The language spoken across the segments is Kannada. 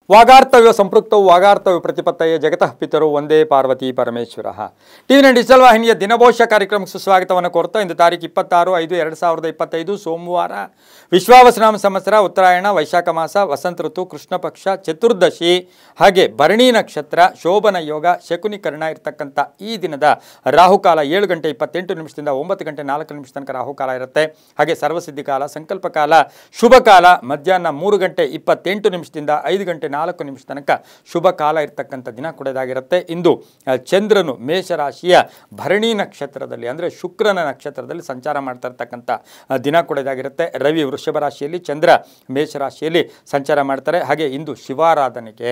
ವಾಗಾರ್ತವ್ಯ ಸಂಪೃಕ್ತವು ವಾಗಾರ್ತವ್ಯ ಪ್ರತಿಪತ್ತಯೇ ಜಗತಃ ಪಿತರು ಒಂದೇ ಪಾರ್ವತಿ ಪರಮೇಶ್ವರ. ಟಿವಿ9 ಡಿಜಿಟಲ್ ವಾಹಿನಿಯ ದಿನಭೋಷ್ಯ ಕಾರ್ಯಕ್ರಮಕ್ಕೆ ಸುಸ್ವಾಗತವನ್ನು ಕೋರ್ತಾ ಇಂದು ತಾರೀಕು 26/5/2025 ಸೋಮವಾರ ವಿಶ್ವಾವಸನಾಮ ಸಂವತ್ಸರ ಉತ್ತರಾಯಣ ವೈಶಾಖ ಮಾಸ ವಸಂತ ಋತು ಕೃಷ್ಣ ಪಕ್ಷ ಚತುರ್ದಶಿ ಹಾಗೆ ಭರಣಿ ನಕ್ಷತ್ರ ಶೋಭನ ಯೋಗ ಶಕುನಿಕರಣ ಇರತಕ್ಕಂಥ ಈ ದಿನದ ರಾಹುಕಾಲ 7 ಗಂಟೆ 28 ನಿಮಿಷದಿಂದ 9 ಗಂಟೆ 4 ನಿಮಿಷ ತನಕ ರಾಹುಕಾಲ ಇರುತ್ತೆ. ಹಾಗೆ ಸರ್ವಸಿದ್ಧಿ ಕಾಲ ಸಂಕಲ್ಪ ಕಾಲ ಶುಭ ಕಾಲ ಮಧ್ಯಾಹ್ನ 3 ಗಂಟೆ 28 ನಿಮಿಷದಿಂದ 5 ಗಂಟೆ 4 ನಿಮಿಷ ತನಕ ಶುಭ ಕಾಲ ಇರತಕ್ಕಂಥ ದಿನ ಕೂಡ ಇದಾಗಿರುತ್ತೆ. ಇಂದು ಚಂದ್ರನು ಮೇಷರಾಶಿಯ ಭರಣಿ ನಕ್ಷತ್ರದಲ್ಲಿ ಅಂದರೆ ಶುಕ್ರನ ನಕ್ಷತ್ರದಲ್ಲಿ ಸಂಚಾರ ಮಾಡ್ತಾ ಇರ್ತಕ್ಕಂಥ ದಿನ ಕೂಡ ಇದಾಗಿರುತ್ತೆ. ರವಿ ವೃಷಭ ರಾಶಿಯಲ್ಲಿ, ಚಂದ್ರ ಮೇಷರಾಶಿಯಲ್ಲಿ ಸಂಚಾರ ಮಾಡ್ತಾರೆ. ಹಾಗೆ ಇಂದು ಶಿವಾರಾಧನೆಗೆ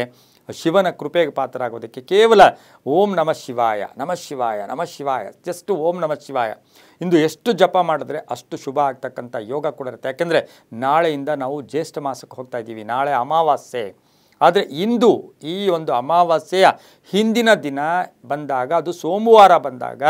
ಶಿವನ ಕೃಪೆಗೆ ಪಾತ್ರರಾಗೋದಕ್ಕೆ ಕೇವಲ ಓಂ ನಮಃ ಶಿವಾಯ ನಮಃ ಶಿವಾಯ ನಮಃ ಶಿವಾಯ ಜಸ್ಟ್ ಓಂ ನಮಃ ಶಿವಾಯ ಇಂದು ಎಷ್ಟು ಜಪ ಮಾಡಿದ್ರೆ ಅಷ್ಟು ಶುಭ ಆಗ್ತಕ್ಕಂಥ ಯೋಗ ಕೂಡ ಇರುತ್ತೆ. ಯಾಕೆಂದರೆ ನಾಳೆಯಿಂದ ನಾವು ಜ್ಯೇಷ್ಠ ಮಾಸಕ್ಕೆ ಹೋಗ್ತಾ ಇದ್ದೀವಿ. ನಾಳೆ ಅಮಾವಾಸ್ಯೆ. ಆದರೆ ಇಂದು ಈ ಒಂದು ಅಮಾವಾಸ್ಯೆಯ ಹಿಂದಿನ ದಿನ ಬಂದಾಗ, ಅದು ಸೋಮವಾರ ಬಂದಾಗ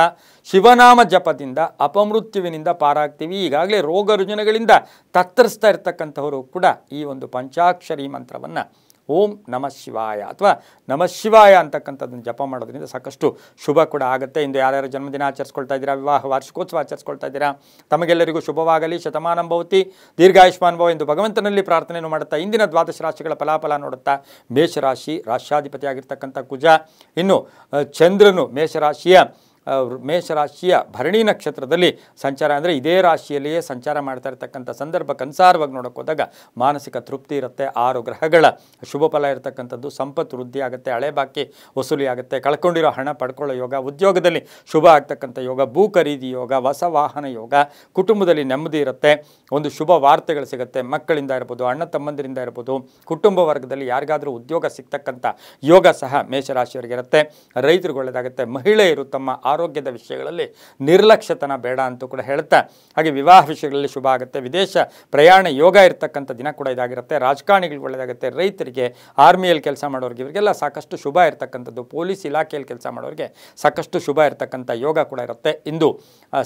ಶಿವನಾಮ ಜಪದಿಂದ ಅಪಮೃತ್ಯುವಿನಿಂದ ಪಾರಾಗ್ತೀವಿ. ಈಗಾಗಲೇ ರೋಗ ರುಜಿನಗಳಿಂದ ತತ್ತರಿಸ್ತಾ ಇರ್ತಕ್ಕಂಥವರು ಕೂಡ ಈ ಒಂದು ಪಂಚಾಕ್ಷರಿ ಮಂತ್ರವನ್ನು ಓಂ ನಮಃ ಶಿವಾಯ ಅಥವಾ ನಮಃ ಶಿವಾಯ ಅಂತಕ್ಕಂಥದ್ದನ್ನು ಜಪ ಮಾಡೋದ್ರಿಂದ ಸಾಕಷ್ಟು ಶುಭ ಕೂಡ ಆಗುತ್ತೆ. ಇಂದು ಯಾರ್ಯಾರು ಜನ್ಮದಿನ ಆಚರಿಸ್ಕೊಳ್ತಾ ಇದ್ದೀರಾ, ವಿವಾಹ ವಾರ್ಷಿಕೋತ್ಸವ ಆಚರಿಸ್ಕೊಳ್ತಾ ಇದ್ದೀರಾ, ತಮಗೆಲ್ಲರಿಗೂ ಶುಭವಾಗಲಿ, ಶತಮಾನಂ ಭವತಿ, ದೀರ್ಘಾಯುಷ್ಮಾನ್ ಭವ ಎಂದು ಭಗವಂತನಲ್ಲಿ ಪ್ರಾರ್ಥನೆಯನ್ನು ಮಾಡುತ್ತಾ ಇಂದಿನ ದ್ವಾದಶ ರಾಶಿಗಳ ಫಲಾಫಲ ನೋಡುತ್ತಾ ಮೇಷರಾಶಿ ರಾಶ್ಯಾಧಿಪತಿಯಾಗಿರ್ತಕ್ಕಂಥ ಕುಜ, ಇನ್ನು ಚಂದ್ರನು ಮೇಷರಾಶಿಯ ಭರಣಿ ನಕ್ಷತ್ರದಲ್ಲಿ ಸಂಚಾರ ಅಂದರೆ ಇದೇ ರಾಶಿಯಲ್ಲಿಯೇ ಸಂಚಾರ ಮಾಡ್ತಾ ಇರ್ತಕ್ಕಂಥ ಸಂದರ್ಭಕ್ಕನುಸಾರವಾಗಿ ನೋಡೋಕೆ ಹೋದಾಗ ಮಾನಸಿಕ ತೃಪ್ತಿ ಇರುತ್ತೆ. 6 ಗ್ರಹಗಳ ಶುಭ ಫಲ ಇರತಕ್ಕಂಥದ್ದು, ಸಂಪತ್ತು ವೃದ್ಧಿ ಆಗುತ್ತೆ, ಹಳೆ ಬಾಕಿ ವಸೂಲಿ ಆಗುತ್ತೆ, ಕಳ್ಕೊಂಡಿರೋ ಹಣ ಪಡ್ಕೊಳ್ಳೋ ಯೋಗ, ಉದ್ಯೋಗದಲ್ಲಿ ಶುಭ ಆಗ್ತಕ್ಕಂಥ ಯೋಗ, ಭೂ ಖರೀದಿ ಯೋಗ, ಹೊಸ ವಾಹನ ಯೋಗ, ಕುಟುಂಬದಲ್ಲಿ ನೆಮ್ಮದಿ ಇರುತ್ತೆ, ಒಂದು ಶುಭ ವಾರ್ತೆಗಳು ಸಿಗುತ್ತೆ, ಮಕ್ಕಳಿಂದ ಇರ್ಬೋದು, ಅಣ್ಣ ತಮ್ಮಂದಿರಿಂದ ಇರ್ಬೋದು, ಕುಟುಂಬ ವರ್ಗದಲ್ಲಿ ಯಾರಿಗಾದರೂ ಉದ್ಯೋಗ ಸಿಗ್ತಕ್ಕಂಥ ಯೋಗ ಸಹ ಮೇಷರಾಶಿಯವರಿಗೆ ಇರುತ್ತೆ. ರೈತರಿಗೆ ಒಳ್ಳೆಯದಾಗುತ್ತೆ. ಮಹಿಳೆಯರು ತಮ್ಮ ಆರೋಗ್ಯದ ವಿಷಯಗಳಲ್ಲಿ ನಿರ್ಲಕ್ಷ್ಯತನ ಬೇಡ ಅಂತೂ ಕೂಡ ಹೇಳ್ತಾ, ಹಾಗೆ ವಿವಾಹ ವಿಷಯಗಳಲ್ಲಿ ಶುಭ ಆಗುತ್ತೆ. ವಿದೇಶ ಪ್ರಯಾಣ ಯೋಗ ಇರತಕ್ಕಂಥ ದಿನ ಕೂಡ ಇದಾಗಿರುತ್ತೆ. ರಾಜಕಾರಣಿಗಳಿಗೆ ಒಳ್ಳೆಯದಾಗುತ್ತೆ. ರೈತರಿಗೆ, ಆರ್ಮಿಯಲ್ಲಿ ಕೆಲಸ ಮಾಡೋರಿಗೆ ಇವರಿಗೆಲ್ಲ ಸಾಕಷ್ಟು ಶುಭ ಇರತಕ್ಕಂಥದ್ದು. ಪೊಲೀಸ್ ಇಲಾಖೆಯಲ್ಲಿ ಕೆಲಸ ಮಾಡೋರಿಗೆ ಸಾಕಷ್ಟು ಶುಭ ಇರತಕ್ಕಂಥ ಯೋಗ ಕೂಡ ಇರುತ್ತೆ. ಇಂದು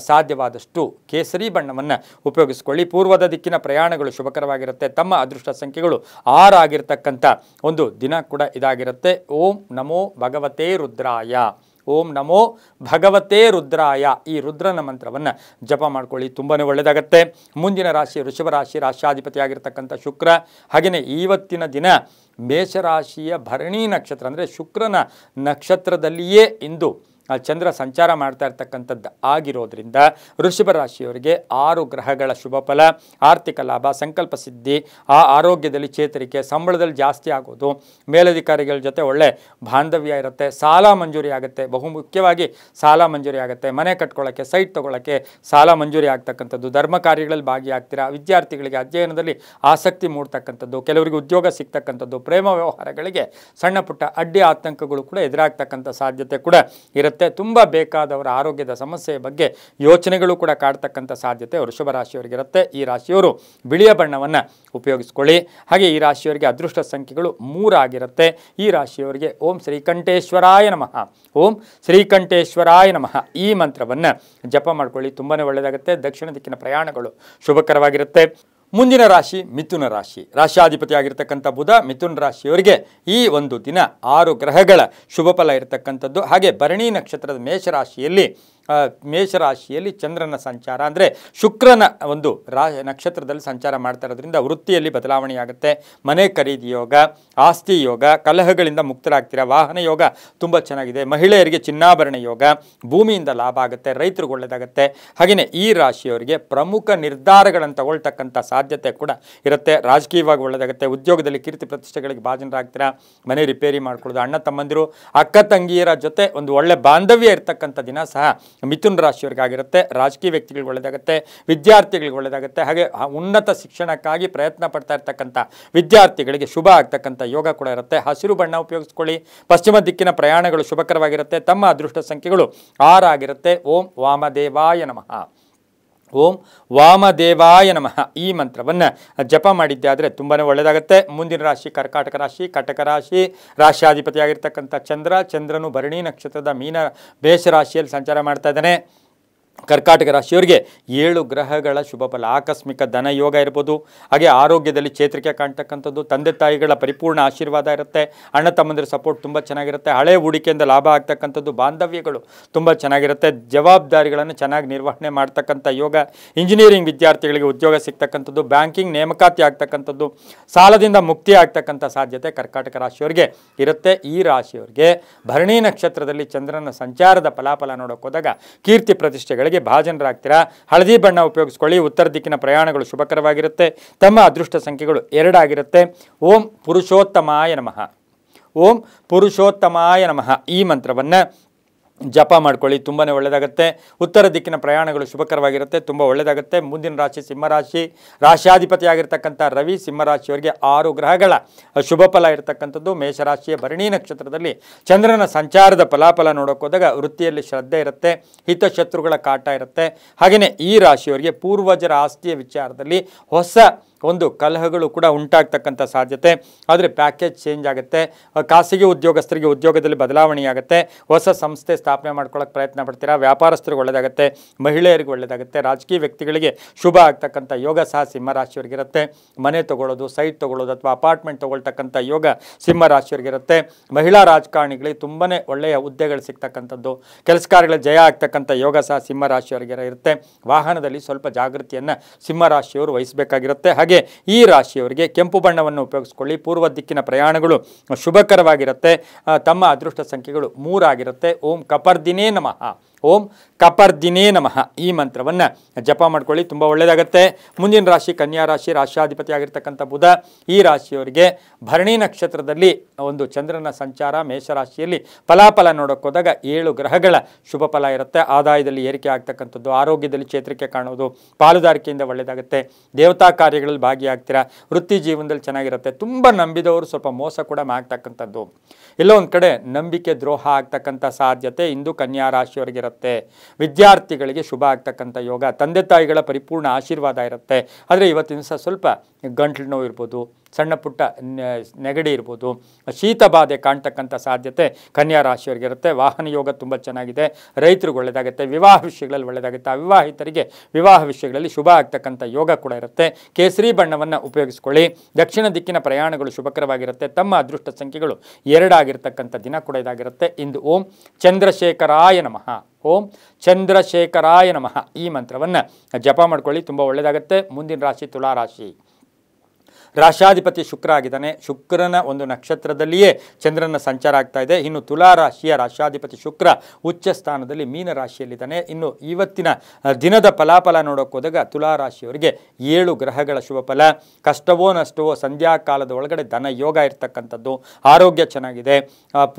ಸಾಧ್ಯವಾದಷ್ಟು ಕೇಸರಿ ಬಣ್ಣವನ್ನು ಉಪಯೋಗಿಸ್ಕೊಳ್ಳಿ. ಪೂರ್ವದ ದಿಕ್ಕಿನ ಪ್ರಯಾಣಗಳು ಶುಭಕರವಾಗಿರುತ್ತೆ. ತಮ್ಮ ಅದೃಷ್ಟ ಸಂಖ್ಯೆಗಳು 6 ಆಗಿರ್ತಕ್ಕಂಥ ಒಂದು ದಿನ ಕೂಡ ಇದಾಗಿರುತ್ತೆ. ಓಂ ನಮೋ ಭಗವತೆ ರುದ್ರಾಯ, ಓಂ ನಮೋ ಭಗವತೆ ರುದ್ರಾಯ ಈ ರುದ್ರನ ಮಂತ್ರವನ್ನು ಜಪ ಮಾಡ್ಕೊಳ್ಳಿ, ತುಂಬಾ ಒಳ್ಳೆಯದಾಗತ್ತೆ. ಮುಂದಿನ ರಾಶಿ ವೃಷಭ ರಾಶಿ, ರಾಶ್ಯಾಧಿಪತಿಯಾಗಿರ್ತಕ್ಕಂಥ ಶುಕ್ರ. ಹಾಗೆಯೇ ಇವತ್ತಿನ ದಿನ ಮೇಷರಾಶಿಯ ಭರಣಿ ನಕ್ಷತ್ರ ಅಂದರೆ ಶುಕ್ರನ ನಕ್ಷತ್ರದಲ್ಲಿಯೇ ಇಂದು ಚಂದ್ರ ಸಂಚಾರ ಮಾಡ್ತಾ ಇರ್ತಕ್ಕಂಥದ್ದು ಆಗಿರೋದ್ರಿಂದ ವೃಷಭ ರಾಶಿಯವರಿಗೆ 6 ಗ್ರಹಗಳ ಶುಭ ಫಲ, ಆರ್ಥಿಕ ಲಾಭ, ಸಂಕಲ್ಪ ಸಿದ್ಧಿ, ಆರೋಗ್ಯದಲ್ಲಿ ಚೇತರಿಕೆ, ಸಂಬಳದಲ್ಲಿ ಜಾಸ್ತಿ ಆಗೋದು, ಮೇಲಧಿಕಾರಿಗಳ ಜೊತೆ ಒಳ್ಳೆ ಬಾಂಧವ್ಯ ಇರುತ್ತೆ, ಸಾಲ ಮಂಜೂರಿ ಆಗುತ್ತೆ. ಬಹುಮುಖ್ಯವಾಗಿ ಸಾಲ ಮಂಜೂರಿ ಆಗುತ್ತೆ. ಮನೆ ಕಟ್ಕೊಳ್ಳೋಕ್ಕೆ, ಸೈಟ್ ತೊಗೊಳ್ಳೋಕ್ಕೆ ಸಾಲ ಮಂಜೂರಿ ಆಗ್ತಕ್ಕಂಥದ್ದು. ಧರ್ಮ ಕಾರ್ಯಗಳಲ್ಲಿ ಭಾಗಿಯಾಗ್ತೀರಾ. ವಿದ್ಯಾರ್ಥಿಗಳಿಗೆ ಅಧ್ಯಯನದಲ್ಲಿ ಆಸಕ್ತಿ ಮೂಡ್ತಕ್ಕಂಥದ್ದು, ಕೆಲವರಿಗೆ ಉದ್ಯೋಗ ಸಿಗ್ತಕ್ಕಂಥದ್ದು, ಪ್ರೇಮ ವ್ಯವಹಾರಗಳಿಗೆ ಸಣ್ಣ ಪುಟ್ಟ ಅಡ್ಡಿ ಆತಂಕಗಳು ಕೂಡ ಎದುರಾಗ್ತಕ್ಕಂಥ ಸಾಧ್ಯತೆ ಕೂಡ ಇರುತ್ತೆ. ತುಂಬ ಬೇಕಾದವರ ಆರೋಗ್ಯದ ಸಮಸ್ಯೆಯ ಬಗ್ಗೆ ಯೋಚನೆಗಳು ಕೂಡ ಕಾಡ್ತಕ್ಕಂಥ ಸಾಧ್ಯತೆ ವೃಷಭ ರಾಶಿಯವರಿಗಿರುತ್ತೆ. ಈ ರಾಶಿಯವರು ಬಿಳಿಯ ಬಣ್ಣವನ್ನು ಉಪಯೋಗಿಸ್ಕೊಳ್ಳಿ. ಹಾಗೆ ಈ ರಾಶಿಯವರಿಗೆ ಅದೃಷ್ಟ ಸಂಖ್ಯೆಗಳು 3 ಆಗಿರುತ್ತೆ. ಈ ರಾಶಿಯವರಿಗೆ ಓಂ ಶ್ರೀಕಂಠೇಶ್ವರಾಯ ನಮಃ, ಓಂ ಶ್ರೀಕಂಠೇಶ್ವರಾಯ ನಮಃ ಈ ಮಂತ್ರವನ್ನು ಜಪ ಮಾಡ್ಕೊಳ್ಳಿ, ತುಂಬಾ ಒಳ್ಳೆಯದಾಗುತ್ತೆ. ದಕ್ಷಿಣ ದಿಕ್ಕಿನ ಪ್ರಯಾಣಗಳು ಶುಭಕರವಾಗಿರುತ್ತೆ. ಮುಂದಿನ ರಾಶಿ ಮಿಥುನ ರಾಶಿ, ರಾಶ್ಯಾಧಿಪತಿಯಾಗಿರ್ತಕ್ಕಂಥ ಬುಧ ಮಿಥುನ ರಾಶಿಯವರಿಗೆ ಈ ಒಂದು ದಿನ 6 ಗ್ರಹಗಳ ಶುಭ ಫಲ ಇರತಕ್ಕಂಥದ್ದು. ಹಾಗೆ ಭರಣಿ ನಕ್ಷತ್ರದ ಮೇಷರಾಶಿಯಲ್ಲಿ ಚಂದ್ರನ ಸಂಚಾರ ಅಂದರೆ ಶುಕ್ರನ ಒಂದು ನಕ್ಷತ್ರದಲ್ಲಿ ಸಂಚಾರ ಮಾಡ್ತಾ ಇರೋದ್ರಿಂದ ವೃತ್ತಿಯಲ್ಲಿ ಬದಲಾವಣೆಯಾಗುತ್ತೆ. ಮನೆ ಖರೀದಿ ಯೋಗ, ಆಸ್ತಿ ಯೋಗ, ಕಲಹಗಳಿಂದ ಮುಕ್ತರಾಗ್ತೀರಾ. ವಾಹನ ಯೋಗ ತುಂಬ ಚೆನ್ನಾಗಿದೆ. ಮಹಿಳೆಯರಿಗೆ ಚಿನ್ನಾಭರಣ ಯೋಗ, ಭೂಮಿಯಿಂದ ಲಾಭ ಆಗುತ್ತೆ, ರೈತರಿಗೆ ಒಳ್ಳೆಯದಾಗುತ್ತೆ. ಹಾಗೆಯೇ ಈ ರಾಶಿಯವರಿಗೆ ಪ್ರಮುಖ ನಿರ್ಧಾರಗಳನ್ನು ತಗೊಳ್ತಕ್ಕಂಥ ಸಾಧ್ಯತೆ ಕೂಡ ಇರುತ್ತೆ. ರಾಜಕೀಯವಾಗಿ ಒಳ್ಳೆಯದಾಗುತ್ತೆ. ಉದ್ಯೋಗದಲ್ಲಿ ಕೀರ್ತಿ ಪ್ರತಿಷ್ಠೆಗಳಿಗೆ ಭಾಜನರಾಗ್ತೀರಾ. ಮನೆ ರಿಪೇರಿ ಮಾಡ್ಕೊಳ್ಳೋದು, ಅಣ್ಣ ತಮ್ಮಂದಿರು ಅಕ್ಕ ತಂಗಿಯರ ಜೊತೆ ಒಂದು ಒಳ್ಳೆ ಬಾಂಧವ್ಯ ಇರತಕ್ಕಂಥ ದಿನ ಸಹ ಮಿಥುನ ರಾಶಿಯವರಿಗಾಗಿರುತ್ತೆ. ರಾಜಕೀಯ ವ್ಯಕ್ತಿಗಳಿಗೆ ಒಳ್ಳೆಯದಾಗುತ್ತೆ, ವಿದ್ಯಾರ್ಥಿಗಳಿಗೆ ಒಳ್ಳೆಯದಾಗುತ್ತೆ. ಹಾಗೆ ಉನ್ನತ ಶಿಕ್ಷಣಕ್ಕಾಗಿ ಪ್ರಯತ್ನ ಪಡ್ತಾ ಇರ್ತಕ್ಕಂಥ ವಿದ್ಯಾರ್ಥಿಗಳಿಗೆ ಶುಭ ಆಗ್ತಕ್ಕಂಥ ಯೋಗ ಕೂಡ ಇರುತ್ತೆ. ಹಸಿರು ಬಣ್ಣ ಉಪಯೋಗಿಸ್ಕೊಳ್ಳಿ. ಪಶ್ಚಿಮ ದಿಕ್ಕಿನ ಪ್ರಯಾಣಗಳು ಶುಭಕರವಾಗಿರುತ್ತೆ. ತಮ್ಮ ಅದೃಷ್ಟ ಸಂಖ್ಯೆಗಳು 6 ಆಗಿರುತ್ತೆ. ಓಂ ವಾಮದೇವಾಯ ನಮಃ, ಓಂ ವಾಮದೇವಾಯ ನಮಃ ಈ ಮಂತ್ರವನ್ನು ಜಪ ಮಾಡಿದ್ದೆ ಆದರೆ ತುಂಬಾ ಒಳ್ಳೆಯದಾಗುತ್ತೆ. ಮುಂದಿನ ರಾಶಿ ಕರ್ಕಾಟಕ ರಾಶಿ. ಕಟಕ ರಾಶಿ ರಾಶ್ಯಾಧಿಪತಿಯಾಗಿರ್ತಕ್ಕಂಥ ಚಂದ್ರನು ಭರಣಿ ನಕ್ಷತ್ರದ ಮೇಷರಾಶಿಯಲ್ಲಿ ಸಂಚಾರ ಮಾಡ್ತಾ ಇದ್ದಾನೆ. ಕರ್ಕಾಟಕ ರಾಶಿಯವರಿಗೆ 7 ಗ್ರಹಗಳ ಶುಭ ಫಲ. ಆಕಸ್ಮಿಕ ಧನ ಯೋಗ ಇರ್ಬೋದು, ಹಾಗೆ ಆರೋಗ್ಯದಲ್ಲಿ ಚೇತರಿಕೆ ಕಾಣ್ತಕ್ಕಂಥದ್ದು, ತಂದೆ ತಾಯಿಗಳ ಪರಿಪೂರ್ಣ ಆಶೀರ್ವಾದ ಇರುತ್ತೆ, ಅಣ್ಣ ತಮ್ಮಂದಿರ ಸಪೋರ್ಟ್ ತುಂಬ ಚೆನ್ನಾಗಿರುತ್ತೆ, ಹಳೆ ಹೂಡಿಕೆಯಿಂದ ಲಾಭ ಆಗ್ತಕ್ಕಂಥದ್ದು, ಬಾಂಧವ್ಯಗಳು ತುಂಬ ಚೆನ್ನಾಗಿರುತ್ತೆ, ಜವಾಬ್ದಾರಿಗಳನ್ನು ಚೆನ್ನಾಗಿ ನಿರ್ವಹಣೆ ಮಾಡ್ತಕ್ಕಂಥ ಯೋಗ, ಇಂಜಿನಿಯರಿಂಗ್ ವಿದ್ಯಾರ್ಥಿಗಳಿಗೆ ಉದ್ಯೋಗ ಸಿಗ್ತಕ್ಕಂಥದ್ದು, ಬ್ಯಾಂಕಿಂಗ್ ನೇಮಕಾತಿ ಆಗ್ತಕ್ಕಂಥದ್ದು, ಸಾಲದಿಂದ ಮುಕ್ತಿ ಆಗ್ತಕ್ಕಂಥ ಸಾಧ್ಯತೆ ಕರ್ಕಾಟಕ ರಾಶಿಯವರಿಗೆ ಇರುತ್ತೆ. ಈ ರಾಶಿಯವರಿಗೆ ಭರಣಿ ನಕ್ಷತ್ರದಲ್ಲಿ ಚಂದ್ರನ ಸಂಚಾರದ ಫಲಾಫಲ ನೋಡೋಕೆ ಹೋದಾಗ ಕೀರ್ತಿ ಪ್ರತಿಷ್ಠೆಗಳಿಗೆ ಭಾಜನರಾಗ್ತೀರಾ. ಹಳದಿ ಬಣ್ಣ ಉಪಯೋಗಿಸ್ಕೊಳ್ಳಿ. ಉತ್ತರ ದಿಕ್ಕಿನ ಪ್ರಯಾಣಗಳು ಶುಭಕರವಾಗಿರುತ್ತೆ. ತಮ್ಮ ಅದೃಷ್ಟ ಸಂಖ್ಯೆಗಳು 2 ಆಗಿರುತ್ತೆ. ಓಂ ಪುರುಷೋತ್ತಮಾಯ ನಮಃ. ಓಂ ಪುರುಷೋತ್ತಮಾಯ ನಮಃ ಈ ಮಂತ್ರವನ್ನು ಜಪ ಮಾಡ್ಕೊಳ್ಳಿ, ತುಂಬಾ ಒಳ್ಳೆಯದಾಗುತ್ತೆ. ಉತ್ತರ ದಿಕ್ಕಿನ ಪ್ರಯಾಣಗಳು ಶುಭಕರವಾಗಿರುತ್ತೆ, ತುಂಬ ಒಳ್ಳೆಯದಾಗುತ್ತೆ. ಮುಂದಿನ ರಾಶಿ ಸಿಂಹರಾಶಿ. ರಾಶಿಯಾಧಿಪತಿ ಆಗಿರ್ತಕ್ಕಂಥ ರವಿ ಸಿಂಹರಾಶಿಯವರಿಗೆ 6 ಗ್ರಹಗಳ ಶುಭ ಫಲ ಇರತಕ್ಕಂಥದ್ದು. ಮೇಷರಾಶಿಯ ಭರಣಿ ನಕ್ಷತ್ರದಲ್ಲಿ ಚಂದ್ರನ ಸಂಚಾರದ ಫಲಾಫಲ ನೋಡೋಕೆ ಹೋದಾಗ ವೃತ್ತಿಯಲ್ಲಿ ಶ್ರದ್ಧೆ ಇರುತ್ತೆ, ಹಿತಶತ್ರುಗಳ ಕಾಟ ಇರುತ್ತೆ. ಹಾಗೆಯೇ ಈ ರಾಶಿಯವರಿಗೆ ಪೂರ್ವಜರ ಆಸ್ತಿಯ ವಿಚಾರದಲ್ಲಿ ಹೊಸ ಒಂದು ಕಲಹಗಳು ಕೂಡ ಉಂಟಾಗ್ತಕ್ಕಂಥ ಸಾಧ್ಯತೆ. ಆದರೆ ಪ್ಯಾಕೇಜ್ ಚೇಂಜ್ ಆಗುತ್ತೆ. ಖಾಸಗಿ ಉದ್ಯೋಗಸ್ಥರಿಗೆ ಉದ್ಯೋಗದಲ್ಲಿ ಬದಲಾವಣೆಯಾಗುತ್ತೆ. ಹೊಸ ಸಂಸ್ಥೆ ಸ್ಥಾಪನೆ ಮಾಡ್ಕೊಳ್ಳೋಕೆ ಪ್ರಯತ್ನ ಪಡ್ತೀರಾ. ವ್ಯಾಪಾರಸ್ಥರಿಗೆ ಒಳ್ಳೆಯದಾಗುತ್ತೆ, ಮಹಿಳೆಯರಿಗೆ ಒಳ್ಳೆಯದಾಗುತ್ತೆ. ರಾಜಕೀಯ ವ್ಯಕ್ತಿಗಳಿಗೆ ಶುಭ ಆಗ್ತಕ್ಕಂಥ ಯೋಗ ಸಹ ಸಿಂಹರಾಶಿಯವರಿಗಿರುತ್ತೆ. ಮನೆ ತೊಗೊಳ್ಳೋದು, ಸೈಟ್ ತೊಗೊಳ್ಳೋದು ಅಥವಾ ಅಪಾರ್ಟ್ಮೆಂಟ್ ತೊಗೊಳ್ತಕ್ಕಂಥ ಯೋಗ ಸಿಂಹರಾಶಿಯವರಿಗಿರುತ್ತೆ. ಮಹಿಳಾ ರಾಜಕಾರಣಿಗಳಿಗೆ ತುಂಬಾ ಒಳ್ಳೆಯ ಹುದ್ದೆಗಳು ಸಿಗ್ತಕ್ಕಂಥದ್ದು, ಕೆಲಸ ಕಾರ್ಯಗಳ ಜಯ ಆಗ್ತಕ್ಕಂಥ ಯೋಗ ಸಹ ಸಿಂಹರಾಶಿಯವರಿಗೆ ಇರುತ್ತೆ. ವಾಹನದಲ್ಲಿ ಸ್ವಲ್ಪ ಜಾಗೃತಿಯನ್ನು ಸಿಂಹರಾಶಿಯವರು ವಹಿಸಬೇಕಾಗಿರುತ್ತೆ. ಹಾಗೆ ಈ ರಾಶಿಯವರಿಗೆ ಕೆಂಪು ಬಣ್ಣವನ್ನು ಉಪಯೋಗಿಸ್ಕೊಳ್ಳಿ. ಪೂರ್ವ ದಿಕ್ಕಿನ ಪ್ರಯಾಣಗಳು ಶುಭಕರವಾಗಿರುತ್ತೆ. ತಮ್ಮ ಅದೃಷ್ಟ ಸಂಖ್ಯೆಗಳು 3 ಆಗಿರುತ್ತೆ. ಓಂ ಕಪರ್ದಿನೇ ನಮಃ. ಓಂ ಕಪರ್ದಿನೇ ನಮಃ ಈ ಮಂತ್ರವನ್ನು ಜಪ ಮಾಡ್ಕೊಳ್ಳಿ, ತುಂಬ ಒಳ್ಳೆಯದಾಗುತ್ತೆ. ಮುಂದಿನ ರಾಶಿ ಕನ್ಯಾ ರಾಶಿ. ರಾಶಿಯಾಧಿಪತಿ ಆಗಿರ್ತಕ್ಕಂಥ ಬುಧ. ಈ ರಾಶಿಯವರಿಗೆ ಭರಣಿ ನಕ್ಷತ್ರದಲ್ಲಿ ಒಂದು ಚಂದ್ರನ ಸಂಚಾರ ಮೇಷರಾಶಿಯಲ್ಲಿ ಫಲಾಫಲ ನೋಡೋಕೆ ಹೋದಾಗ 7 ಗ್ರಹಗಳ ಶುಭ ಫಲ ಇರುತ್ತೆ. ಆದಾಯದಲ್ಲಿ ಏರಿಕೆ ಆಗ್ತಕ್ಕಂಥದ್ದು, ಆರೋಗ್ಯದಲ್ಲಿ ಚೇತರಿಕೆ ಕಾಣುವುದು, ಪಾಲುದಾರಿಕೆಯಿಂದ ಒಳ್ಳೆಯದಾಗುತ್ತೆ. ದೇವತಾ ಕಾರ್ಯಗಳಲ್ಲಿ ಭಾಗಿಯಾಗ್ತೀರಾ. ವೃತ್ತಿ ಜೀವನದಲ್ಲಿ ಚೆನ್ನಾಗಿರುತ್ತೆ. ತುಂಬ ನಂಬಿದವರು ಸ್ವಲ್ಪ ಮೋಸ ಕೂಡ ಮಾಡ್ತಕ್ಕಂಥದ್ದು, ಎಲ್ಲೋ ಒಂದು ಕಡೆ ನಂಬಿಕೆ ದ್ರೋಹ ಆಗ್ತಕ್ಕಂಥ ಸಾಧ್ಯತೆ ಇಂದು ಕನ್ಯಾ ರಾಶಿಯವರಿಗೆ ಇರುತ್ತೆ. ವಿದ್ಯಾರ್ಥಿಗಳಿಗೆ ಶುಭ ಆಗ್ತಕ್ಕಂಥ ಯೋಗ, ತಂದೆ ತಾಯಿಗಳ ಪರಿಪೂರ್ಣ ಆಶೀರ್ವಾದ ಇರುತ್ತೆ. ಆದರೆ ಇವತ್ತಿನ ಸಹ ಸ್ವಲ್ಪ ಗಂಟ್ಲು ನೋವು ಇರ್ಬೋದು, ಸಣ್ಣ ಪುಟ್ಟ ನೆಗಡಿ ಇರ್ಬೋದು, ಶೀತ ಬಾಧೆ ಕಾಣ್ತಕ್ಕಂಥ ಸಾಧ್ಯತೆ ಕನ್ಯಾ ರಾಶಿಯವರಿಗೆ ಇರುತ್ತೆ. ವಾಹನ ಯೋಗ ತುಂಬ ಚೆನ್ನಾಗಿದೆ. ರೈತರಿಗೆ ಒಳ್ಳೆಯದಾಗುತ್ತೆ. ವಿವಾಹ ವಿಷಯಗಳಲ್ಲಿ ಒಳ್ಳೆಯದಾಗುತ್ತೆ. ಅವಿವಾಹಿತರಿಗೆ ವಿವಾಹ ವಿಷಯಗಳಲ್ಲಿ ಶುಭ ಆಗ್ತಕ್ಕಂಥ ಯೋಗ ಕೂಡ ಇರುತ್ತೆ. ಕೇಸರಿ ಬಣ್ಣವನ್ನು ಉಪಯೋಗಿಸ್ಕೊಳ್ಳಿ. ದಕ್ಷಿಣ ದಿಕ್ಕಿನ ಪ್ರಯಾಣಗಳು ಶುಭಕರವಾಗಿರುತ್ತೆ. ತಮ್ಮ ಅದೃಷ್ಟ ಸಂಖ್ಯೆಗಳು 2 ಆಗಿರ್ತಕ್ಕಂಥ ದಿನ ಕೂಡ ಇದಾಗಿರುತ್ತೆ. ಇಂದು ಓಂ ಚಂದ್ರಶೇಖರಾಯ ನಮಃ. ಓಂ ಚಂದ್ರಶೇಖರಾಯ ನಮಃ ಈ ಮಂತ್ರವನ್ನು ಜಪ ಮಾಡ್ಕೊಳ್ಳಿ, ತುಂಬ ಒಳ್ಳೆಯದಾಗುತ್ತೆ. ಮುಂದಿನ ರಾಶಿ ತುಲಾ ರಾಶಿ. ರಾಶಾಧಿಪತಿ ಶುಕ್ರ ಆಗಿದ್ದಾನೆ. ಶುಕ್ರನ ಒಂದು ನಕ್ಷತ್ರದಲ್ಲಿಯೇ ಚಂದ್ರನ ಸಂಚಾರ ಆಗ್ತಾ ಇದೆ. ಇನ್ನು ತುಲಾ ರಾಶಿಯ ರಾಶಾಧಿಪತಿ ಶುಕ್ರ ಉಚ್ಚ ಸ್ಥಾನದಲ್ಲಿ ಮೀನ ರಾಶಿಯಲ್ಲಿದ್ದಾನೆ. ಇನ್ನು ಇವತ್ತಿನ ದಿನದ ಫಲಾಫಲ ನೋಡೋಕೆ ಹೋದಾಗ ತುಲಾ ರಾಶಿಯವರಿಗೆ 7 ಗ್ರಹಗಳ ಶುಭ ಫಲ. ಕಷ್ಟವೋ ನಷ್ಟವೋ ಸಂಧ್ಯಾಕಾಲದ ಒಳಗಡೆ ಧನ ಯೋಗ ಇರ್ತಕ್ಕಂಥದ್ದು, ಆರೋಗ್ಯ ಚೆನ್ನಾಗಿದೆ,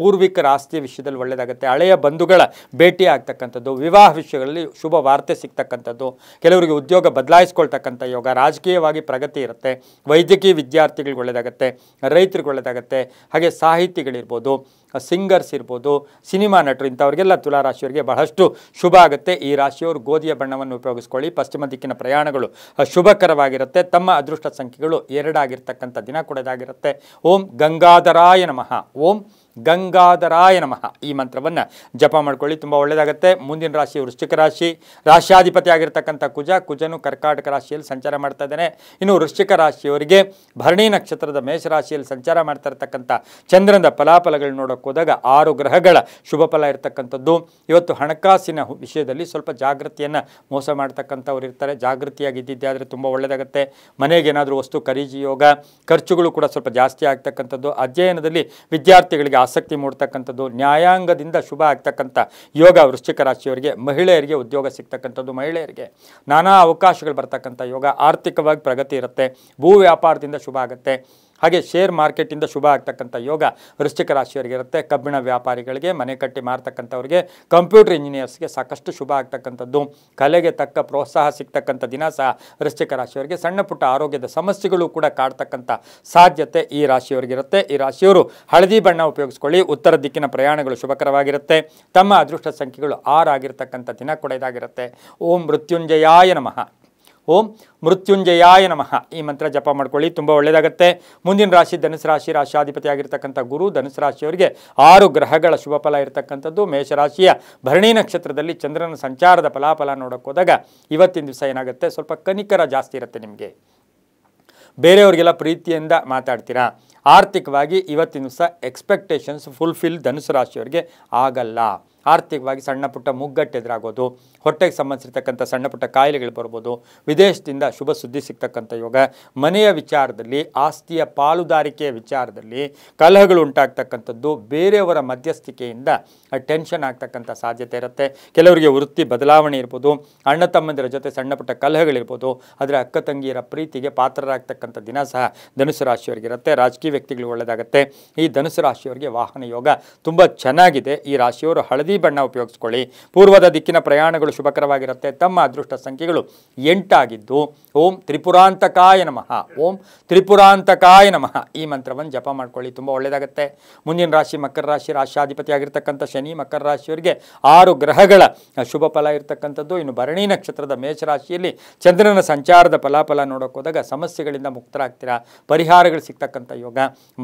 ಪೂರ್ವಿಕರ ಆಸ್ತಿಯ ವಿಷಯದಲ್ಲಿ ಒಳ್ಳೆಯದಾಗುತ್ತೆ, ಹಳೆಯ ಬಂಧುಗಳ ಭೇಟಿ ಆಗ್ತಕ್ಕಂಥದ್ದು, ವಿವಾಹ ವಿಷಯಗಳಲ್ಲಿ ಶುಭ ವಾರ್ತೆ ಸಿಗ್ತಕ್ಕಂಥದ್ದು, ಕೆಲವರಿಗೆ ಉದ್ಯೋಗ ಬದಲಾಯಿಸ್ಕೊಳ್ತಕ್ಕಂಥ ಯೋಗ, ರಾಜಕೀಯವಾಗಿ ಪ್ರಗತಿ ಇರುತ್ತೆ, ವೈದ್ಯಕೀಯ ವಿದ್ಯಾರ್ಥಿಗಳಿಗೆ ಒಳ್ಳೆಯದಾಗುತ್ತೆ, ರೈತರಿಗೆ ಒಳ್ಳೆಯದಾಗುತ್ತೆ. ಹಾಗೆ ಸಾಹಿತಿಗಳಿರ್ಬೋದು, ಸಿಂಗರ್ಸ್ ಇರ್ಬೋದು, ಸಿನಿಮಾ ನಟರು, ಇಂಥವ್ರಿಗೆಲ್ಲ ತುಲಾ ರಾಶಿಯವರಿಗೆ ಬಹಳಷ್ಟು ಶುಭ ಆಗುತ್ತೆ. ಈ ರಾಶಿಯವರು ಗೋಧಿಯ ಬಣ್ಣವನ್ನು ಉಪಯೋಗಿಸ್ಕೊಳ್ಳಿ. ಪಶ್ಚಿಮ ದಿಕ್ಕಿನ ಪ್ರಯಾಣಗಳು ಶುಭಕರವಾಗಿರುತ್ತೆ. ತಮ್ಮ ಅದೃಷ್ಟ ಸಂಖ್ಯೆಗಳು 2 ಆಗಿರ್ತಕ್ಕಂಥ ದಿನ ಕೂಡ ಇದಾಗಿರುತ್ತೆ. ಓಂ ಗಂಗಾಧರಾಯ ನಮಃ. ಓಂ ಗಂಗಾಧರಾಯ ನಮಃ ಈ ಮಂತ್ರವನ್ನು ಜಪ ಮಾಡ್ಕೊಳ್ಳಿ, ತುಂಬ ಒಳ್ಳೆಯದಾಗುತ್ತೆ. ಮುಂದಿನ ರಾಶಿ ವೃಶ್ಚಿಕ ರಾಶಿ. ರಾಶಿಯಾಧಿಪತಿ ಆಗಿರ್ತಕ್ಕಂಥ ಕುಜನು ಕರ್ಕಾಟಕ ರಾಶಿಯಲ್ಲಿ ಸಂಚಾರ ಮಾಡ್ತಾ ಇದ್ದಾನೆ. ಇನ್ನು ವೃಶ್ಚಿಕ ರಾಶಿಯವರಿಗೆ ಭರಣಿ ನಕ್ಷತ್ರದ ಮೇಷರಾಶಿಯಲ್ಲಿ ಸಂಚಾರ ಮಾಡ್ತಾ ಇರ್ತಕ್ಕಂಥ ಚಂದ್ರನ ಫಲಾಫಲಗಳು ನೋಡೋಕೆ ಹೋದಾಗ 6 ಗ್ರಹಗಳ ಶುಭ ಫಲ ಇರತಕ್ಕಂಥದ್ದು. ಇವತ್ತು ಹಣಕಾಸಿನ ವಿಷಯದಲ್ಲಿ ಸ್ವಲ್ಪ ಜಾಗೃತಿಯನ್ನು ಮೋಸ ಮಾಡ್ತಕ್ಕಂಥವ್ರು ಇರ್ತಾರೆ. ಜಾಗೃತಿಯಾಗಿದ್ದಿದ್ದೆ ಆದರೆ ತುಂಬ ಒಳ್ಳೆಯದಾಗುತ್ತೆ. ಮನೆಗೆ ಏನಾದರೂ ವಸ್ತು ಖರೀದಿ ಯೋಗ, ಖರ್ಚುಗಳು ಕೂಡ ಸ್ವಲ್ಪ ಜಾಸ್ತಿ ಆಗ್ತಕ್ಕಂಥದ್ದು, ಅಧ್ಯಯನದಲ್ಲಿ ವಿದ್ಯಾರ್ಥಿಗಳಿಗೆ ಆಸಕ್ತಿ ಮೂಡ್ತಕ್ಕಂಥದ್ದು, ನ್ಯಾಯಾಂಗದಿಂದ ಶುಭ ಆಗ್ತಕ್ಕಂಥ ಯೋಗ ವೃಶ್ಚಿಕ ರಾಶಿಯವರಿಗೆ. ಮಹಿಳೆಯರಿಗೆ ಉದ್ಯೋಗ ಸಿಗ್ತಕ್ಕಂಥದ್ದು, ಮಹಿಳೆಯರಿಗೆ ನಾನಾ ಅವಕಾಶಗಳು ಬರ್ತಕ್ಕಂಥ ಯೋಗ, ಆರ್ಥಿಕವಾಗಿ ಪ್ರಗತಿ ಇರುತ್ತೆ, ಭೂ ವ್ಯಾಪಾರದಿಂದ ಶುಭ ಆಗುತ್ತೆ. ಹಾಗೆ ಶೇರ್ ಮಾರ್ಕೆಟಿಂದ ಶುಭ ಆಗ್ತಕ್ಕಂಥ ಯೋಗ ವೃಶ್ಚಿಕ ರಾಶಿಯವರಿಗೆ ಇರುತ್ತೆ. ಕಬ್ಬಿಣ ವ್ಯಾಪಾರಿಗಳಿಗೆ, ಮನೆ ಕಟ್ಟಿ ಮಾರ್ತಕ್ಕಂಥವ್ರಿಗೆ, ಕಂಪ್ಯೂಟರ್ ಇಂಜಿನಿಯರ್ಸ್ಗೆ ಸಾಕಷ್ಟು ಶುಭ ಆಗ್ತಕ್ಕಂಥದ್ದು, ಕಲೆಗೆ ತಕ್ಕ ಪ್ರೋತ್ಸಾಹ ಸಿಗ್ತಕ್ಕಂಥ ದಿನ ಸಹ ವೃಶ್ಚಿಕ ರಾಶಿಯವರಿಗೆ. ಸಣ್ಣ ಪುಟ್ಟ ಆರೋಗ್ಯದ ಸಮಸ್ಯೆಗಳು ಕೂಡ ಕಾಡ್ತಕ್ಕಂಥ ಸಾಧ್ಯತೆ ಈ ರಾಶಿಯವರಿಗಿರುತ್ತೆ. ಈ ರಾಶಿಯವರು ಹಳದಿ ಬಣ್ಣ ಉಪಯೋಗಿಸ್ಕೊಳ್ಳಿ. ಉತ್ತರ ದಿಕ್ಕಿನ ಪ್ರಯಾಣಗಳು ಶುಭಕರವಾಗಿರುತ್ತೆ. ತಮ್ಮ ಅದೃಷ್ಟ ಸಂಖ್ಯೆಗಳು 6 ಆಗಿರ್ತಕ್ಕಂಥ ದಿನ ಕೂಡ ಇದಾಗಿರುತ್ತೆ. ಓಂ ಮೃತ್ಯುಂಜಯಾಯ ನಮಃ. ಓಂ ಮೃತ್ಯುಂಜಯಾಯ ನಮಃ ಈ ಮಂತ್ರ ಜಪ ಮಾಡ್ಕೊಳ್ಳಿ, ತುಂಬ ಒಳ್ಳೆಯದಾಗುತ್ತೆ. ಮುಂದಿನ ರಾಶಿ ಧನುಸು ರಾಶಿ, ರಾಶಾಧಿಪತಿ ಆಗಿರ್ತಕ್ಕಂಥ ಗುರು. ಧನುಸು ರಾಶಿಯವರಿಗೆ 6 ಗ್ರಹಗಳ ಶುಭ ಫಲ ಇರತಕ್ಕಂಥದ್ದು. ಮೇಷರಾಶಿಯ ಭರಣಿ ನಕ್ಷತ್ರದಲ್ಲಿ ಚಂದ್ರನ ಸಂಚಾರದ ಫಲಾಫಲ ನೋಡೋಕೆ ಹೋದಾಗ ಇವತ್ತಿನ ದಿವಸ ಏನಾಗುತ್ತೆ, ಸ್ವಲ್ಪ ಕನಿಕರ ಜಾಸ್ತಿ ಇರುತ್ತೆ ನಿಮಗೆ. ಬೇರೆಯವ್ರಿಗೆಲ್ಲ ಪ್ರೀತಿಯಿಂದ ಮಾತಾಡ್ತೀರಾ. ಆರ್ಥಿಕವಾಗಿ ಇವತ್ತಿನ ದಿವಸ ಎಕ್ಸ್ಪೆಕ್ಟೇಷನ್ಸ್ ಫುಲ್ಫಿಲ್ ಧನುಸು ರಾಶಿಯವರಿಗೆ ಆಗಲ್ಲ. ಆರ್ಥಿಕವಾಗಿ ಸಣ್ಣ ಪುಟ್ಟ ಮುಗ್ಗಟ್ಟು ಎದುರಾಗೋದು, ಹೊಟ್ಟೆಗೆ ಸಂಬಂಧಿಸಿರ್ತಕ್ಕಂಥ ಸಣ್ಣ ಪುಟ್ಟ ಕಾಯಿಲೆಗಳು ಬರ್ಬೋದು, ವಿದೇಶದಿಂದ ಶುಭ ಸುದ್ದಿ ಸಿಗ್ತಕ್ಕಂಥ ಯೋಗ, ಮನೆಯ ವಿಚಾರದಲ್ಲಿ ಆಸ್ತಿಯ ಪಾಲುದಾರಿಕೆಯ ವಿಚಾರದಲ್ಲಿ ಕಲಹಗಳು ಉಂಟಾಗ್ತಕ್ಕಂಥದ್ದು, ಬೇರೆಯವರ ಮಧ್ಯಸ್ಥಿಕೆಯಿಂದ ಟೆನ್ಷನ್ ಆಗ್ತಕ್ಕಂಥ ಸಾಧ್ಯತೆ ಇರುತ್ತೆ. ಕೆಲವರಿಗೆ ವೃತ್ತಿ ಬದಲಾವಣೆ ಇರ್ಬೋದು, ಅಣ್ಣ ತಮ್ಮಂದಿರ ಜೊತೆ ಸಣ್ಣ ಪುಟ್ಟ ಕಲಹಗಳಿರ್ಬೋದು, ಆದರೆ ಅಕ್ಕ ತಂಗಿಯರ ಪ್ರೀತಿಗೆ ಪಾತ್ರರಾಗ್ತಕ್ಕಂಥ ದಿನ ಸಹ ಧನುಸು ರಾಶಿಯವರಿಗಿರುತ್ತೆ. ರಾಜಕೀಯ ವ್ಯಕ್ತಿಗಳು ಒಳ್ಳೆಯದಾಗುತ್ತೆ. ಈ ಧನುಸು ರಾಶಿಯವರಿಗೆ ವಾಹನ ಯೋಗ ತುಂಬ ಚೆನ್ನಾಗಿದೆ. ಈ ರಾಶಿಯವರು ಹಳದಿ ಬಣ್ಣ ಉಪಯೋಗಿಸ್ಕೊಳ್ಳಿ. ಪೂರ್ವದ ದಿಕ್ಕಿನ ಪ್ರಯಾಣಗಳು ಶುಭಕರವಾಗಿರುತ್ತೆ. ತಮ್ಮ ಅದೃಷ್ಟ ಸಂಖ್ಯೆಗಳು 8 ಆಗಿದ್ದು ಓಂ ತ್ರಿಪುರಾಂತಕಾಯ ನಮಃ, ಓಂ ತ್ರಿಪುರಾಂತಕಾಯ ನಮಃ ಈ ಮಂತ್ರವನ್ನು ಜಪ ಮಾಡ್ಕೊಳ್ಳಿ, ತುಂಬ ಒಳ್ಳೆಯದಾಗುತ್ತೆ. ಮುಂದಿನ ರಾಶಿ ಮಕರ ರಾಶಿ, ರಾಶಾಧಿಪತಿ ಆಗಿರ್ತಕ್ಕಂಥ ಶನಿ. ಮಕರ ರಾಶಿಯವರಿಗೆ 6 ಗ್ರಹಗಳ ಶುಭ ಫಲ ಇರತಕ್ಕಂಥದ್ದು. ಇನ್ನು ಭರಣಿ ನಕ್ಷತ್ರದ ಮೇಷರಾಶಿಯಲ್ಲಿ ಚಂದ್ರನ ಸಂಚಾರದ ಫಲಾಫಲ ನೋಡೋಕೆ ಹೋದಾಗ ಸಮಸ್ಯೆಗಳಿಂದ ಮುಕ್ತರಾಗ್ತೀರಾ, ಪರಿಹಾರಗಳು ಸಿಗ್ತಕ್ಕಂಥ ಯೋಗ,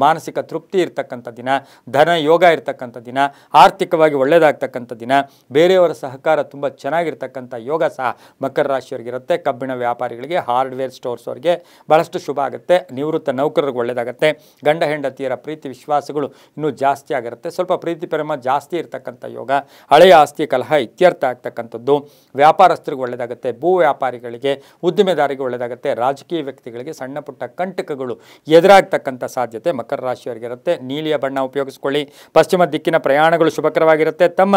ಮಾನಸಿಕ ತೃಪ್ತಿ ಇರ್ತಕ್ಕಂಥ ದಿನ, ಧನ ಯೋಗ ಇರ್ತಕ್ಕಂಥ ದಿನ, ಆರ್ಥಿಕವಾಗಿ ಒಳ್ಳೆಯದಾಗ್ತಕ್ಕಂಥ ದಿನ, ಬೇರೆಯವರ ಸಹಕಾರ ತುಂಬ ಚೆನ್ನಾಗಿರ್ತಕ್ಕಂಥ ಯೋಗ ಸಹ ಮಕರ ರಾಶಿಯವರಿಗಿರುತ್ತೆ. ಕಬ್ಬಿಣ ವ್ಯಾಪಾರಿಗಳಿಗೆ, ಹಾರ್ಡ್ವೇರ್ ಸ್ಟೋರ್ಸ್ ಅವರಿಗೆ ಬಹಳಷ್ಟು ಶುಭ ಆಗುತ್ತೆ. ನಿವೃತ್ತ ನೌಕರರಿಗೆ ಒಳ್ಳೆಯದಾಗುತ್ತೆ. ಗಂಡ ಹೆಂಡತಿಯರ ಪ್ರೀತಿ ವಿಶ್ವಾಸಗಳು ಇನ್ನೂ ಜಾಸ್ತಿ ಆಗಿರುತ್ತೆ. ಸ್ವಲ್ಪ ಪ್ರೀತಿ ಪ್ರೇಮ ಜಾಸ್ತಿ ಇರ್ತಕ್ಕಂಥ ಯೋಗ, ಹಳೆಯ ಆಸ್ತಿ ಕಲಹ ಇತ್ಯರ್ಥ ಆಗ್ತಕ್ಕಂಥದ್ದು, ವ್ಯಾಪಾರಸ್ಥರಿಗೆ ಒಳ್ಳೆಯದಾಗುತ್ತೆ. ಭೂ ವ್ಯಾಪಾರಿಗಳಿಗೆ, ಉದ್ದಿಮೆದಾರಿಗೆ ಒಳ್ಳೆಯದಾಗುತ್ತೆ. ರಾಜಕೀಯ ವ್ಯಕ್ತಿಗಳಿಗೆ ಸಣ್ಣ ಪುಟ್ಟ ಕಂಟಕಗಳು ಎದುರಾಗ್ತಕ್ಕಂಥ ಸಾಧ್ಯತೆ ಮಕರ ರಾಶಿಯವರಿಗಿರುತ್ತೆ. ನೀಲಿಯ ಬಣ್ಣ ಉಪಯೋಗಿಸ್ಕೊಳ್ಳಿ. ಪಶ್ಚಿಮ ದಿಕ್ಕಿನ ಪ್ರಯಾಣಗಳು ಶುಭಕರವಾಗಿರುತ್ತೆ. ತಮ್ಮ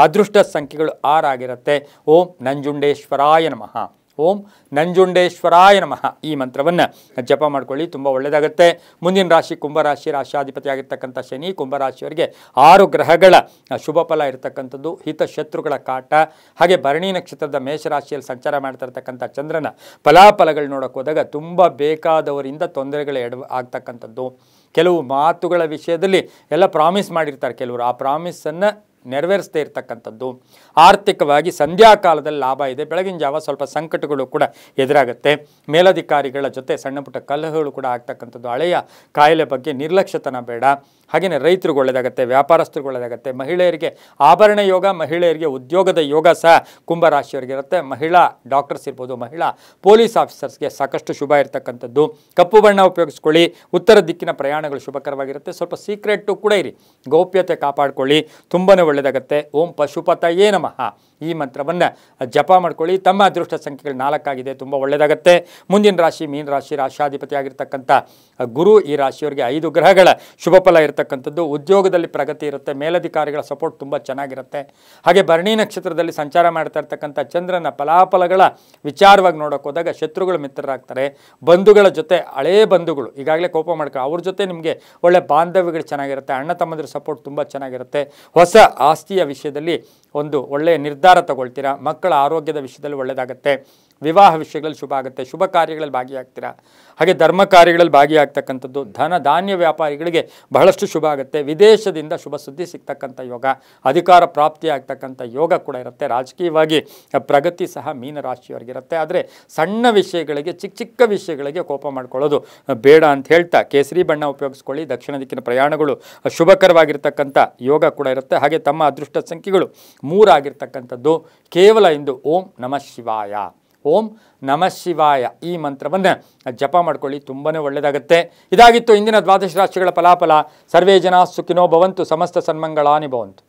ಅದೃಷ್ಟ ಸಂಖ್ಯೆಗಳು 6 ಆಗಿರುತ್ತೆ. ಓಂ ನಂಜುಂಡೇಶ್ವರಾಯ ನಮಃ, ಓಂ ನಂಜುಂಡೇಶ್ವರಾಯ ನಮಃ ಈ ಮಂತ್ರವನ್ನು ಜಪ ಮಾಡ್ಕೊಳ್ಳಿ, ತುಂಬ ಒಳ್ಳೆಯದಾಗುತ್ತೆ. ಮುಂದಿನ ರಾಶಿ ಕುಂಭರಾಶಿ, ರಾಶಾಧಿಪತಿ ಆಗಿರ್ತಕ್ಕಂಥ ಶನಿ. ಕುಂಭರಾಶಿಯವರಿಗೆ 6 ಗ್ರಹಗಳ ಶುಭ ಫಲ ಇರತಕ್ಕಂಥದ್ದು. ಹಿತಶತ್ರುಗಳ ಕಾಟ, ಹಾಗೆ ಭರಣಿ ನಕ್ಷತ್ರದ ಮೇಷರಾಶಿಯಲ್ಲಿ ಸಂಚಾರ ಮಾಡ್ತಾ ಇರ್ತಕ್ಕಂಥ ಚಂದ್ರನ ಫಲಾಫಲಗಳು ನೋಡೋಕೆ ಹೋದಾಗ ತುಂಬ ಬೇಕಾದವರಿಂದ ತೊಂದರೆಗಳು ಆಗ್ತಕ್ಕಂಥದ್ದು. ಕೆಲವು ಮಾತುಗಳ ವಿಷಯದಲ್ಲಿ ಎಲ್ಲ ಪ್ರಾಮಿಸ್ ಮಾಡಿರ್ತಾರೆ ಕೆಲವರು, ಆ ಪ್ರಾಮಿಸನ್ನು ನೆರವೇರಿಸದೇ ಇರತಕ್ಕಂಥದ್ದು. ಆರ್ಥಿಕವಾಗಿ ಸಂಧ್ಯಾಕಾಲದಲ್ಲಿ ಲಾಭ ಇದೆ. ಬೆಳಗಿನ ಜಾವ ಸ್ವಲ್ಪ ಸಂಕಟಗಳು ಕೂಡ ಎದುರಾಗುತ್ತೆ. ಮೇಲಧಿಕಾರಿಗಳ ಜೊತೆ ಸಣ್ಣ ಪುಟ್ಟ ಕಲಹಗಳು ಕೂಡ ಆಗ್ತಕ್ಕಂಥದ್ದು. ಹಳೆಯ ಕಾಯಿಲೆ ಬಗ್ಗೆ ನಿರ್ಲಕ್ಷ್ಯತನ ಬೇಡ. ಹಾಗೆಯೇ ರೈತರಿಗೆ ಒಳ್ಳೆಯದಾಗುತ್ತೆ, ವ್ಯಾಪಾರಸ್ಥರಿಗೆ ಒಳ್ಳೆಯದಾಗುತ್ತೆ. ಮಹಿಳೆಯರಿಗೆ ಆಭರಣ ಯೋಗ, ಮಹಿಳೆಯರಿಗೆ ಉದ್ಯೋಗದ ಯೋಗ ಸಹ ಕುಂಭರಾಶಿಯವರಿಗಿರುತ್ತೆ. ಮಹಿಳಾ ಡಾಕ್ಟರ್ಸ್ ಇರ್ಬೋದು, ಮಹಿಳಾ ಪೊಲೀಸ್ ಆಫೀಸರ್ಸ್ಗೆ ಸಾಕಷ್ಟು ಶುಭ ಇರತಕ್ಕಂಥದ್ದು. ಕಪ್ಪು ಬಣ್ಣ ಉಪಯೋಗಿಸ್ಕೊಳ್ಳಿ. ಉತ್ತರ ದಿಕ್ಕಿನ ಪ್ರಯಾಣಗಳು ಶುಭಕರವಾಗಿರುತ್ತೆ. ಸ್ವಲ್ಪ ಸೀಕ್ರೆಟು ಕೂಡ ಇರಿ, ಗೌಪ್ಯತೆ ಕಾಪಾಡಿಕೊಳ್ಳಿ, ತುಂಬಾ ಒಳ್ಳೆಯದಾಗುತ್ತೆ. ಓಂ ಪಶುಪತಯೇ ನಮಃ ಈ ಮಂತ್ರವನ್ನು ಜಪ ಮಾಡ್ಕೊಳ್ಳಿ. ತಮ್ಮ ಅದೃಷ್ಟ ಸಂಖ್ಯೆಗಳು 4 ಆಗಿದೆ, ತುಂಬ ಒಳ್ಳೆಯದಾಗುತ್ತೆ. ಮುಂದಿನ ರಾಶಿ ಮೀನ ರಾಶಿ, ರಾಶಾಧಿಪತಿ ಆಗಿರ್ತಕ್ಕಂಥ ಗುರು. ಈ ರಾಶಿಯವರಿಗೆ 5 ಗ್ರಹಗಳ ಶುಭ ಫಲ ಇರತಕ್ಕಂಥದ್ದು. ಉದ್ಯೋಗದಲ್ಲಿ ಪ್ರಗತಿ ಇರುತ್ತೆ. ಮೇಲಧಿಕಾರಿಗಳ ಸಪೋರ್ಟ್ ತುಂಬ ಚೆನ್ನಾಗಿರುತ್ತೆ. ಹಾಗೆ ಭರಣಿ ನಕ್ಷತ್ರದಲ್ಲಿ ಸಂಚಾರ ಮಾಡ್ತಾ ಇರ್ತಕ್ಕಂಥ ಚಂದ್ರನ ಫಲಾಫಲಗಳ ವಿಚಾರವಾಗಿ ನೋಡೋಕೆ ಹೋದಾಗ ಶತ್ರುಗಳು ಮಿತ್ರರಾಗ್ತಾರೆ. ಬಂಧುಗಳ ಜೊತೆ, ಹಳೇ ಬಂಧುಗಳು ಈಗಾಗಲೇ ಕೋಪ ಮಾಡ್ತಾರೆ, ಅವ್ರ ಜೊತೆ ನಿಮಗೆ ಒಳ್ಳೆ ಬಾಂಧವ್ಯಗಳು ಚೆನ್ನಾಗಿರುತ್ತೆ. ಅಣ್ಣ ತಮ್ಮಂದಿರ ಸಪೋರ್ಟ್ ತುಂಬ ಚೆನ್ನಾಗಿರುತ್ತೆ. ಹೊಸ ಆಸ್ತಿಯ ವಿಷಯದಲ್ಲಿ ಒಂದು ಒಳ್ಳೆಯ ನಿರ್ಧಾರ ತಗೊಳ್ತೀರಾ. ಮಕ್ಕಳ ಆರೋಗ್ಯದ ವಿಷಯದಲ್ಲಿ ಒಳ್ಳೆಯದಾಗುತ್ತೆ. ವಿವಾಹ ವಿಷಯಗಳಲ್ಲಿ ಶುಭ ಆಗುತ್ತೆ. ಶುಭ ಕಾರ್ಯಗಳಲ್ಲಿ ಭಾಗಿಯಾಗ್ತೀರಾ. ಹಾಗೆ ಧರ್ಮ ಕಾರ್ಯಗಳಲ್ಲಿ ಭಾಗಿಯಾಗ್ತಕ್ಕಂಥದ್ದು. ಧನ ಧಾನ್ಯ ವ್ಯಾಪಾರಿಗಳಿಗೆ ಬಹಳಷ್ಟು ಶುಭ ಆಗುತ್ತೆ. ವಿದೇಶದಿಂದ ಶುಭ ಸುದ್ದಿ ಸಿಗ್ತಕ್ಕಂಥ ಯೋಗ, ಅಧಿಕಾರ ಪ್ರಾಪ್ತಿ ಆಗ್ತಕ್ಕಂಥ ಯೋಗ ಕೂಡ ಇರುತ್ತೆ. ರಾಜಕೀಯವಾಗಿ ಪ್ರಗತಿ ಸಹ ಮೀನ ರಾಶಿಯವರಿಗಿರುತ್ತೆ. ಆದರೆ ಸಣ್ಣ ವಿಷಯಗಳಿಗೆ, ಚಿಕ್ಕ ವಿಷಯಗಳಿಗೆ ಕೋಪ ಮಾಡ್ಕೊಳ್ಳೋದು ಬೇಡ ಅಂತ ಹೇಳ್ತಾ ಕೇಸರಿ ಬಣ್ಣ ಉಪಯೋಗಿಸ್ಕೊಳ್ಳಿ. ದಕ್ಷಿಣ ದಿಕ್ಕಿನ ಪ್ರಯಾಣಗಳು ಶುಭಕರವಾಗಿರ್ತಕ್ಕಂಥ ಯೋಗ ಕೂಡ ಇರುತ್ತೆ. ಹಾಗೆ ತಮ್ಮ ಅದೃಷ್ಟ ಸಂಖ್ಯೆಗಳು 3 ಆಗಿರ್ತಕ್ಕಂಥದ್ದು. ಕೇವಲ ಇಂದು ಓಂ ನಮಃ ಶಿವಾಯ, ಓಂ ನಮಃ ಶಿವಾಯ ಈ ಮಂತ್ರವನ್ನು ಜಪ ಮಾಡ್ಕೊಳ್ಳಿ, ತುಂಬಾ ಒಳ್ಳೆಯದಾಗುತ್ತೆ. ಇದಾಗಿತ್ತು ಇಂದಿನ ದ್ವಾದಶ ರಾಶಿಗಳ ಫಲಾಫಲ. ಸರ್ವೇ ಜನ ಸುಖಿನೋ ಭವಂತು, ಸಮಸ್ತ ಸನ್ಮಂಗಳಾನಿ ಭವಂತು.